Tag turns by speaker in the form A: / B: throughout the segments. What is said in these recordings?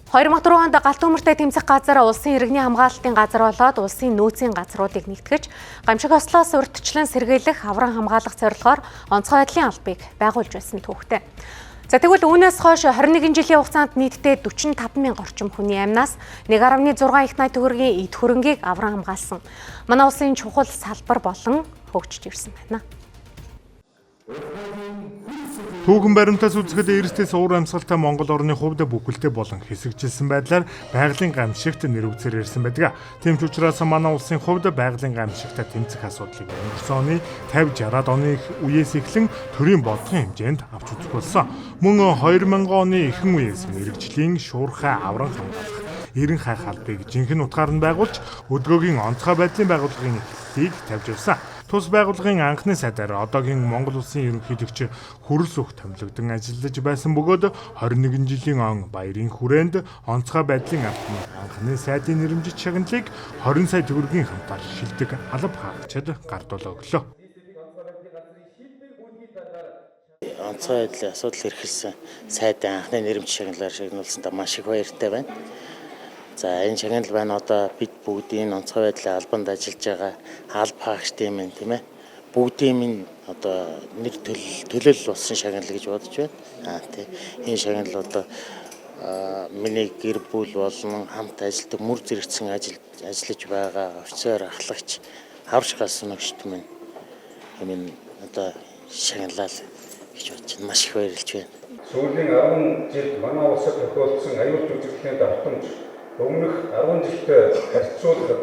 A: 2004 онд галт өмөртэй тэмцэх газар улсын иргэний хамгаалалтын газар болоод улсын нөөцийн газруудыг нэгтгэж, гамшиг ослоос урьдчилан сэргийлэх, авран хамгаалах зорилгоор онцгой байдлын албыг байгуулж байсан түүхтэй. За тэгвэл үүнээс хойш 21 жилийн хугацаанд нийтдээ 45 мянган орчим хүний амнаас 1.6 их найт төгрөгийн эд хөрөнгийг авран хамгаалсан. Манай улсын чухал салбар болон хөгжиж ирсэн байна.
B: Түүхэн баримтаас үзэхэд эрсдэл уур амьсгалтай Монгол орны хувьд бүхэлдээ болон хэсэгжилсэн байдлаар байгалийн гамшигт нэрвэгцээр ирсэн байдаг. Тийм ч учраас манай улсын хувьд байгалийн гамшигтай тэмцэх асуудлыг өнгөрсөн оны 50-60-аад оны үеэс эхлэн төрийн бодлогын хэмжээнд авч үзэх болсон. Мөн 2000 оны эхэн үеэс мэрэгжлийн шуурхай авран хамгаалах эрен хайх албыг жинхэнэ утгаар нь байгуулж, өдгөөгийн онцгой байдлын байгууллагын эхлэлийг тавьж явсан. Тус байгууллагын анхны сайдаар одоогийн Монгол улсын ерөнхийлөгч Хүрэл Сүх томилогдсон ажиллаж байсан бөгөөд 21 жилийн он баярын хүрээнд онцгой байдлын албаны анхны сайдын нэрэмжит шагналыг 20 сая төгрөгийн хамтаар шилдэг алба хаагчид гардуулаа өглөө.
C: Онцгой байдлын асуудал эрхэлсэн сайдын анхны нэрэмжит шагналаар шагнуулсандаа маш их баяртай байна. За энэ шагнал байна одоо бид бүгдийн онцгой байдлын албанд ажиллаж байгаа алба хаагчдын минь тийм ээ бүгдийн минь одоо нэр төлөөлөл болсон шагнал гэж бодож байна. Тийм энэ шагнал одоо миний гэр бүл болон хамт ажилладаг мөр зэрэгцэн ажиллаж байгаа офицер ахлагч хавч галсан өгчт минь энэ одоо шагналаа гэж бодож байна. Маш их баярлж байна.
D: Сүүлийн 10 жилд манай улсад тохиолдсон аюул үзэгдлийн давтамж өмнөх 10 жилдээ харьцуулахад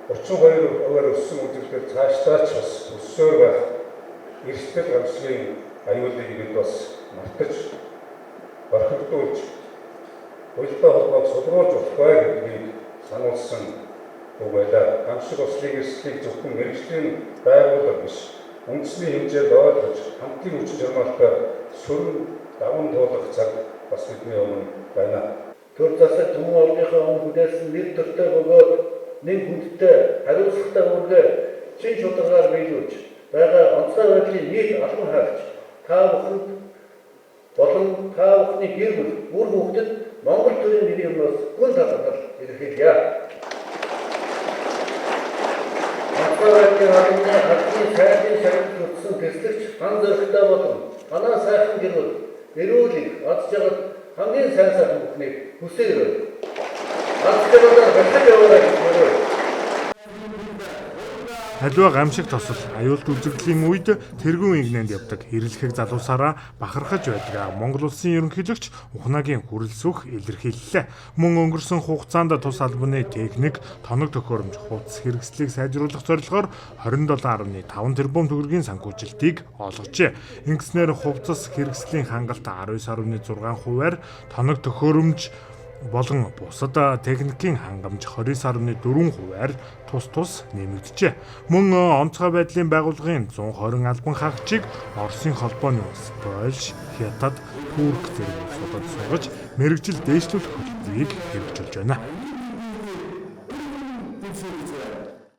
D: 32% өссөн үзэгдэл цаашдаа ч бас өссөөр байх эрсдэл гамшигын аюулыг бид бас мартаж орхигдуулж уялдаа холбоог сулруулж болохгүй гэдгийг сануулсан үг байлаа. Гамшиг ослын эрсдлийг зөвхөн мэрэгжлийн байгууллага биш, үндэсний хэмжээнд ойлгож хамтын хүчин чармайлтаар сүрэн даван туулах цаг бас бидний өмнө байна.
E: Төр засаг түмэн олныхоо өмнө хүлээсэн нэр төртэй бөгөөд нэг хүндтэй хариуцлагатай үргээ чин шударгаар биелүүлж байгаа онцгой байдлын нийт албан хаагч та бүхэнд болон та бүхний гэр бүл бүр хүүхдэд Монгол төрийн нэрийн өмнөөс гүн талархал илэрхийлье. Онцгой байдлын албаны хаагчийн сайдын шагналд хүрсэн төслөгч хан зоригтой болон манай сайхан гэр бүл эрүүлэг аз жаргал хамгийн сайн сайхан бүхнийг хүсээрэй. Ганцхан бэлтгэж яваарай гэж хэлээ.
B: Аливаа гамшиг тосол аюулт үзэгдлийн үед тэргүүн игнэнд явдаг хэрлэхэг залуусаараа бахархаж байдаг Монгол улсын ерөнхийлөгч Ухнагийн Хүрэл Сүх илэрхийллээ. Мөн өнгөрсөн хугацаанд тус албаны техник, тоног төхөөрөмж, хувцас хэрэгслийг сайжруулах зорилгоор 27.5 тэрбум төгрөгийн санхүүжилтийг олгожээ. Ингэснээр хувцас хэрэгслийн хангалт 19.6%-аар, тоног төхөөрөмж болон бусад техникийн хангамж 29.4%-аар тус нэмэгджээ. Мөн онцгой байдлын байгууллагын 120 албан хаагчийг Оросын холбооны улс, Польш, Хятад, Турк зэрэг улсуудад суулгаж мэргэжил дээшлүүлэх хөтөлбөрийг хэрэгжүүлж байна.